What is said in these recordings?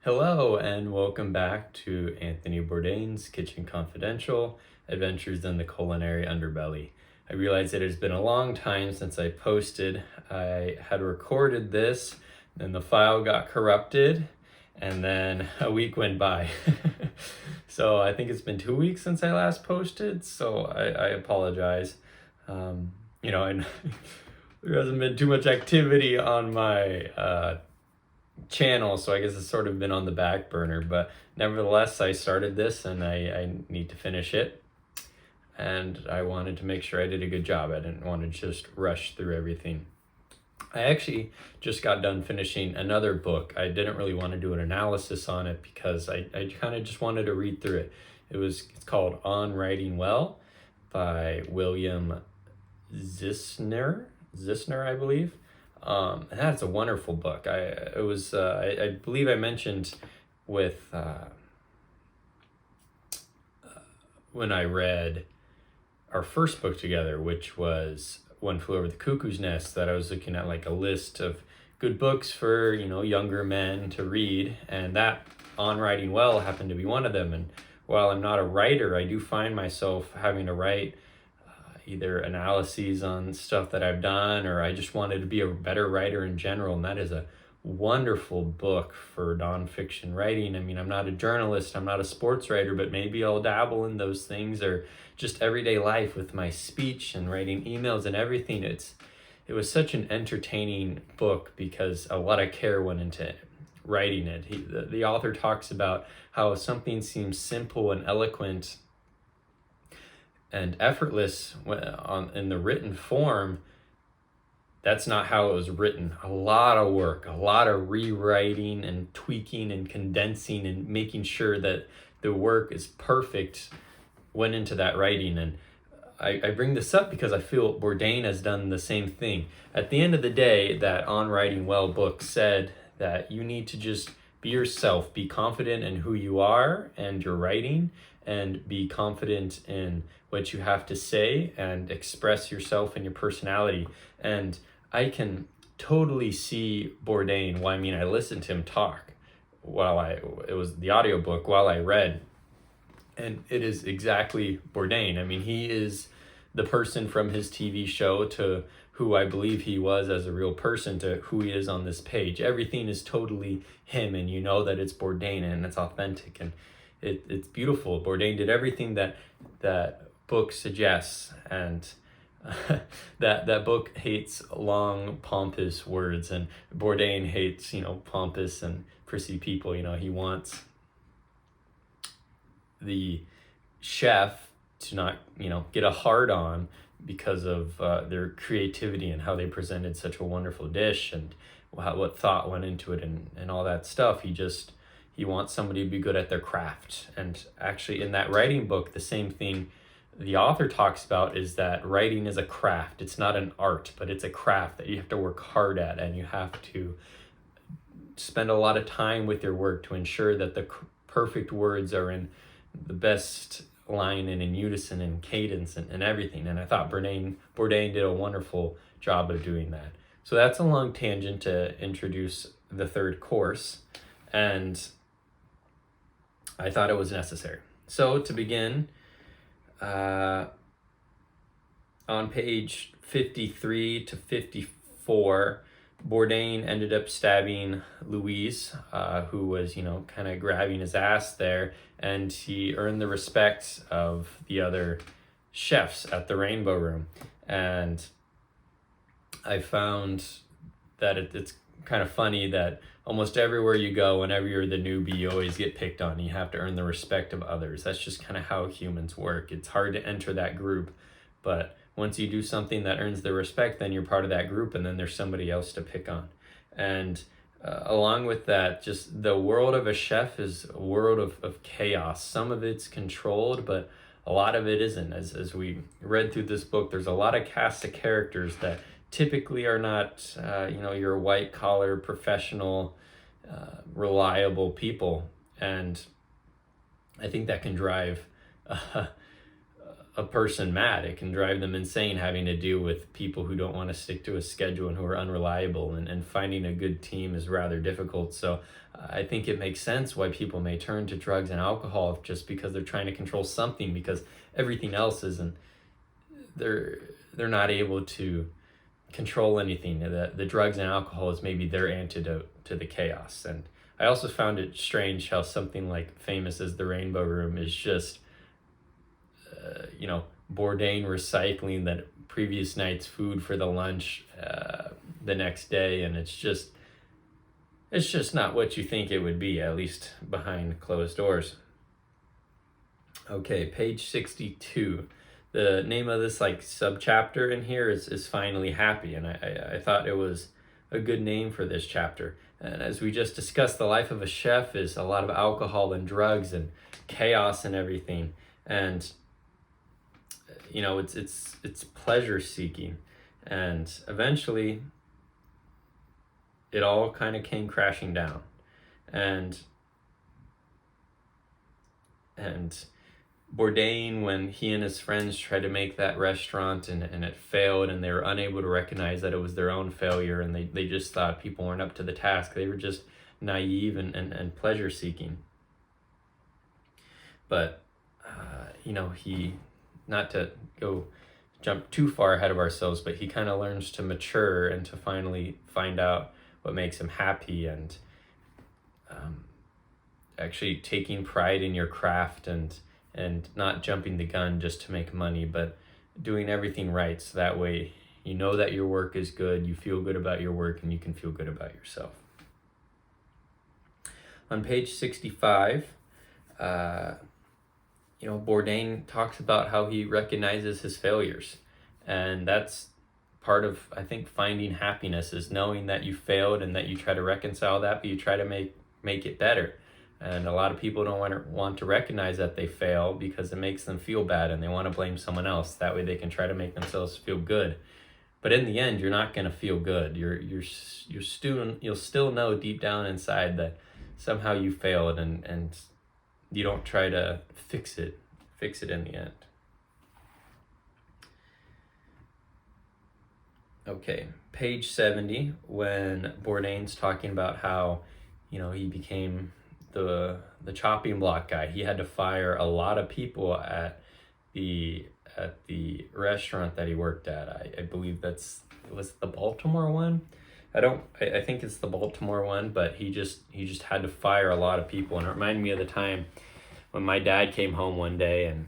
Hello and welcome back to Anthony Bourdain's Kitchen Confidential, Adventures in the Culinary Underbelly. I realize it has been a long time since I posted. I had recorded this, then the file got corrupted, and then a week went by. So I think it's been 2 weeks since I last posted, so I apologize. And there hasn't been too much activity on my channel, so I guess it's sort of been on the back burner, but nevertheless I started this and I need to finish it, and I wanted to make sure I did a good job. I didn't want to just rush through everything. I actually just got done finishing another book. I didn't really want to do an analysis on it because I kind of just wanted to read through it. It's called On Writing Well by William Zissner, I believe. And that's a wonderful book. I believe I mentioned with when I read our first book together, which was One Flew Over the Cuckoo's Nest, that I was looking at like a list of good books for younger men to read, and that On Writing Well happened to be one of them. And while I'm not a writer, I do find myself having to write either analyses on stuff that I've done, or I just wanted to be a better writer in general. And that is a wonderful book for nonfiction writing. I mean, I'm not a journalist, I'm not a sports writer, but maybe I'll dabble in those things, or just everyday life with my speech and writing emails and everything. It was such an entertaining book because a lot of care went into writing it. The author talks about how something seems simple and eloquent and effortless in the written form. That's not how it was written. A lot of work, a lot of rewriting and tweaking and condensing and making sure that the work is perfect went into that writing. And I bring this up because I feel Bourdain has done the same thing. At the end of the day, that On Writing Well book said that you need to just be yourself, be confident in who you are and your writing, and be confident in what you have to say and express yourself and your personality. And I can totally see Bourdain. Well, I mean, I listened to him talk it was the audiobook while I read, and it is exactly Bourdain. I mean, he is the person from his TV show to who I believe he was as a real person to who he is on this page. Everything is totally him, and you know that it's Bourdain and it's authentic, and it's beautiful. Bourdain did everything that book suggests, and that book hates long, pompous words, and Bourdain hates, pompous and prissy people. He wants the chef to not, get a hard on because of their creativity and how they presented such a wonderful dish, and what thought went into it, and all that stuff. He wants somebody to be good at their craft. And actually in that writing book, the same thing the author talks about is that writing is a craft. It's not an art, but it's a craft that you have to work hard at, and you have to spend a lot of time with your work to ensure that the perfect words are in the best line and in unison and cadence and everything. And I thought Bourdain did a wonderful job of doing that. So that's a long tangent to introduce the third course, and I thought it was necessary. So to begin, on page 53 to 54, Bourdain ended up stabbing Louise, who was, kind of grabbing his ass there, and he earned the respect of the other chefs at the Rainbow Room. And I found that it's kind of funny that almost everywhere you go, whenever you're the newbie, you always get picked on. You have to earn the respect of others. That's just kind of how humans work. It's hard to enter that group, but once you do something that earns the respect, then you're part of that group, and then there's somebody else to pick on. And along with that, just the world of a chef is a world of chaos. Some of it's controlled, but a lot of it isn't. As we read through this book, there's a lot of cast of characters that typically are not, your white collar, professional, reliable people. And I think that can drive a person mad. It can drive them insane, having to deal with people who don't want to stick to a schedule and who are unreliable, and finding a good team is rather difficult. So I think it makes sense why people may turn to drugs and alcohol just because they're trying to control something, because everything else isn't, they're not able to control anything. The drugs and alcohol is maybe their antidote to the chaos. And I also found it strange how something like Famous as the Rainbow Room is just, Bourdain recycling that previous night's food for the lunch the next day, and it's just not what you think it would be, at least behind closed doors. Okay, page 62. The name of this subchapter in here is Finally Happy, and I thought it was a good name for this chapter. And as we just discussed, the life of a chef is a lot of alcohol and drugs and chaos and everything. And it's pleasure seeking, and eventually it all kind of came crashing down. And Bourdain, when he and his friends tried to make that restaurant and it failed, and they were unable to recognize that it was their own failure, and they just thought people weren't up to the task. They were just naive and pleasure seeking. But he, not to jump too far ahead of ourselves, but he kind of learns to mature and to finally find out what makes him happy, and actually taking pride in your craft, and not jumping the gun just to make money, but doing everything right, so that way you know that your work is good, you feel good about your work, and you can feel good about yourself. On page 65, Bourdain talks about how he recognizes his failures, and that's part of, I think, finding happiness, is knowing that you failed and that you try to reconcile that, but you try to make it better. And a lot of people don't want to recognize that they fail because it makes them feel bad, and they want to blame someone else. That way they can try to make themselves feel good. But in the end, you're not going to feel good. You'll still know deep down inside that somehow you failed, and you don't try to fix it in the end. Okay, page 70, when Bourdain's talking about how, he became the chopping block guy. He had to fire a lot of people at the restaurant that he worked at. I believe was the Baltimore one. I think it's the Baltimore one, but he just had to fire a lot of people. And it reminded me of the time when my dad came home one day, and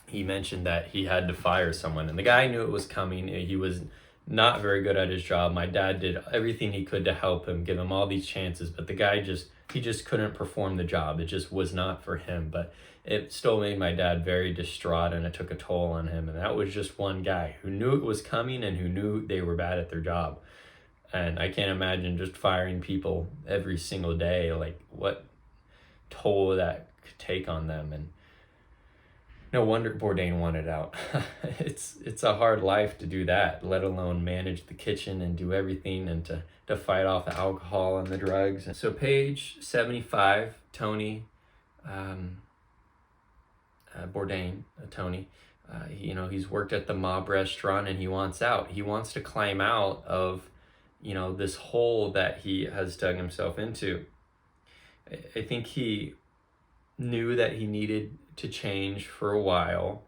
he mentioned that he had to fire someone, and the guy knew it was coming. He was not very good at his job. My dad did everything he could to help him, give him all these chances, but the guy just couldn't perform the job. It just was not for him. But it still made my dad very distraught, and it took a toll on him. And that was just one guy who knew it was coming and who knew they were bad at their job. And I can't imagine just firing people every single day, like what toll that could take on them. And no wonder Bourdain wanted out. It's a hard life to do that, let alone manage the kitchen and do everything, and to fight off the alcohol and the drugs. So page 75, Tony, Bourdain, Tony, he's worked at the mob restaurant, and he wants out. He wants to climb out of, this hole that he has dug himself into. I think he knew that he needed to change for a while.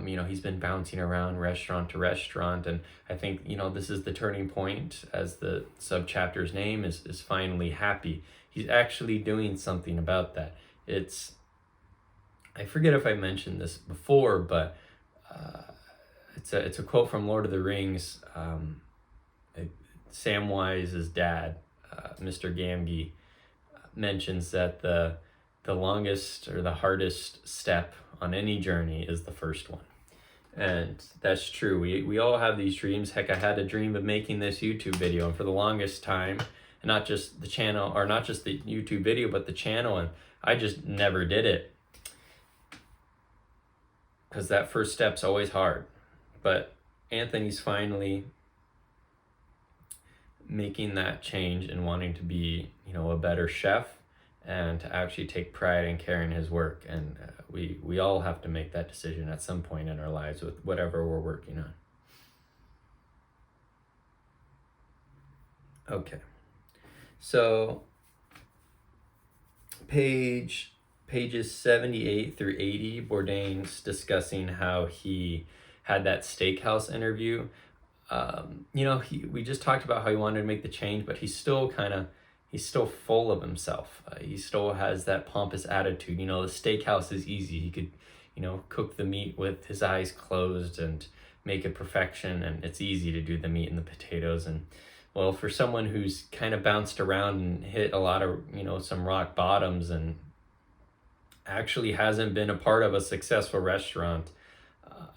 He's been bouncing around restaurant to restaurant, and I think, this is the turning point, as the subchapter's name is Finally Happy. He's actually doing something about that. I forget if I mentioned this before, but it's a quote from Lord of the Rings. Samwise's dad, Mr. Gamgee, mentions that the longest or the hardest step on any journey is the first one. And that's true. We all have these dreams. Heck, I had a dream of making this YouTube video, and for the longest time, and not just the channel, or not just the YouTube video, but the channel, and I just never did it. Because that first step's always hard. But Anthony's finally making that change and wanting to be, a better chef, and to actually take pride and care in his work. And we all have to make that decision at some point in our lives with whatever we're working on. Okay, so pages 78 through 80, Bourdain's discussing how he had that steakhouse interview. We just talked about how he wanted to make the change, but he's still full of himself. He still has that pompous attitude. The steakhouse is easy. He could, cook the meat with his eyes closed and make it perfection, and it's easy to do the meat and the potatoes. And well, for someone who's kind of bounced around and hit a lot of, some rock bottoms and actually hasn't been a part of a successful restaurant,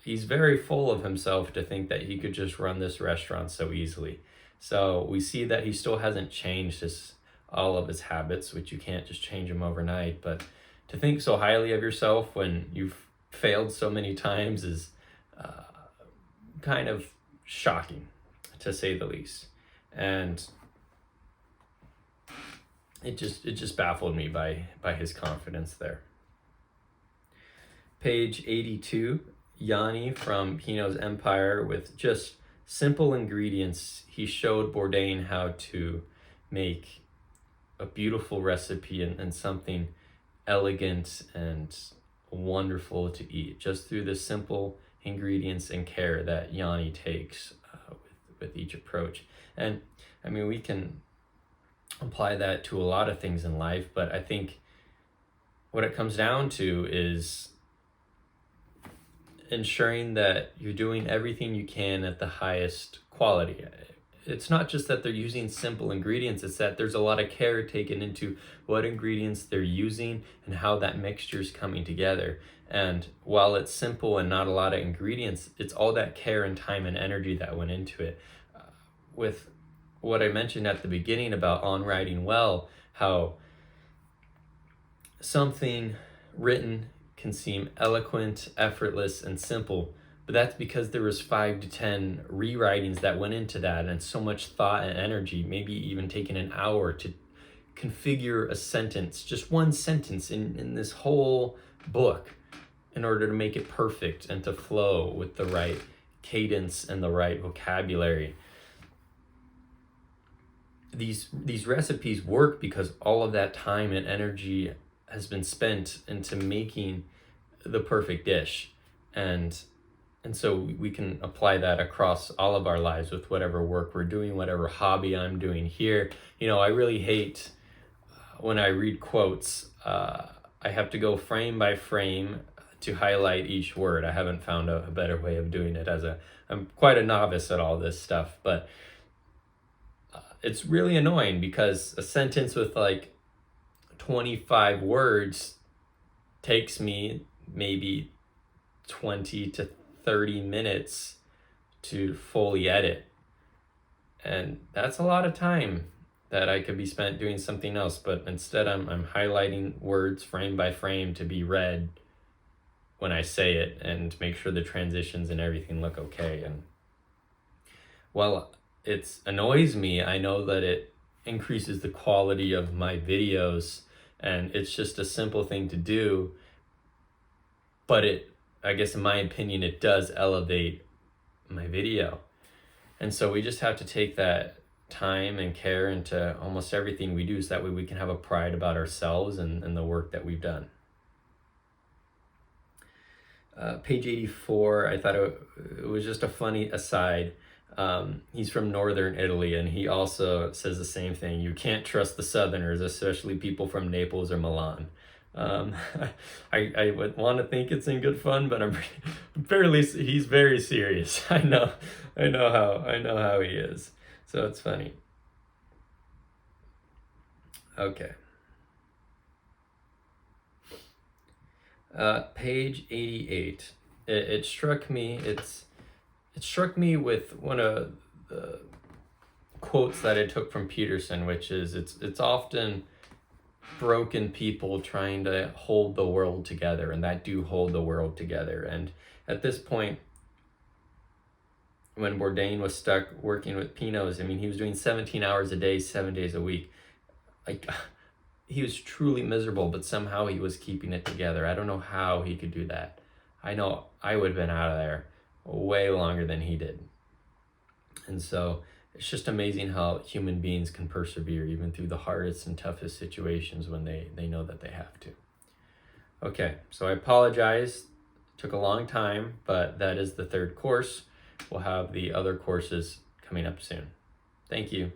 he's very full of himself to think that he could just run this restaurant so easily. So we see that he still hasn't changed all of his habits, which you can't just change them overnight. But to think so highly of yourself when you've failed so many times is kind of shocking, to say the least. And it just baffled me by his confidence there. Page 82, Yanni from Pinot's Empire. With just simple ingredients, he showed Bourdain how to make a beautiful recipe and something elegant and wonderful to eat, just through the simple ingredients and care that Yanni takes with each approach. And I mean, we can apply that to a lot of things in life, but I think what it comes down to is ensuring that you're doing everything you can at the highest quality. It's not just that they're using simple ingredients, it's that there's a lot of care taken into what ingredients they're using and how that mixture is coming together. And while it's simple and not a lot of ingredients, it's all that care and time and energy that went into it. With what I mentioned at the beginning about On Writing Well, how something written can seem eloquent, effortless, and simple, but that's because there was 5 to 10 rewritings that went into that, and so much thought and energy, maybe even taking an hour to configure a sentence, just one sentence in this whole book, in order to make it perfect and to flow with the right cadence and the right vocabulary. These recipes work because all of that time and energy has been spent into making the perfect dish. And so we can apply that across all of our lives with whatever work we're doing, whatever hobby I'm doing here. I really hate when I read quotes, I have to go frame by frame to highlight each word. I haven't found a better way of doing it, I'm quite a novice at all this stuff, but it's really annoying because a sentence with like 25 words takes me maybe 20 to 30 minutes to fully edit. And that's a lot of time that I could be spent doing something else, but instead I'm highlighting words frame by frame to be read when I say it and make sure the transitions and everything look okay. And while it annoys me, I know that it increases the quality of my videos, and it's just a simple thing to do, but I guess in my opinion, it does elevate my video. And so we just have to take that time and care into almost everything we do, so that way we can have a pride about ourselves and the work that we've done. Page 84, I thought it was just a funny aside. He's from northern Italy, and he also says the same thing. You can't trust the Southerners, especially people from Naples or Milan. I would want to think it's in good fun, but he's very serious. I know how he is. So it's funny. Okay. Page 88. It struck me. It struck me with one of the quotes that I took from Peterson, which is it's often broken people trying to hold the world together, and that do hold the world together. And at this point, when Bourdain was stuck working with Pinot's, I mean, he was doing 17 hours a day, 7 days a week. Like, he was truly miserable, but somehow he was keeping it together. I don't know how he could do that. I know I would have been out of there way longer than he did. And so it's just amazing how human beings can persevere even through the hardest and toughest situations when they know that they have to. Okay, so I apologize. It took a long time, but that is the third course. We'll have the other courses coming up soon. Thank you.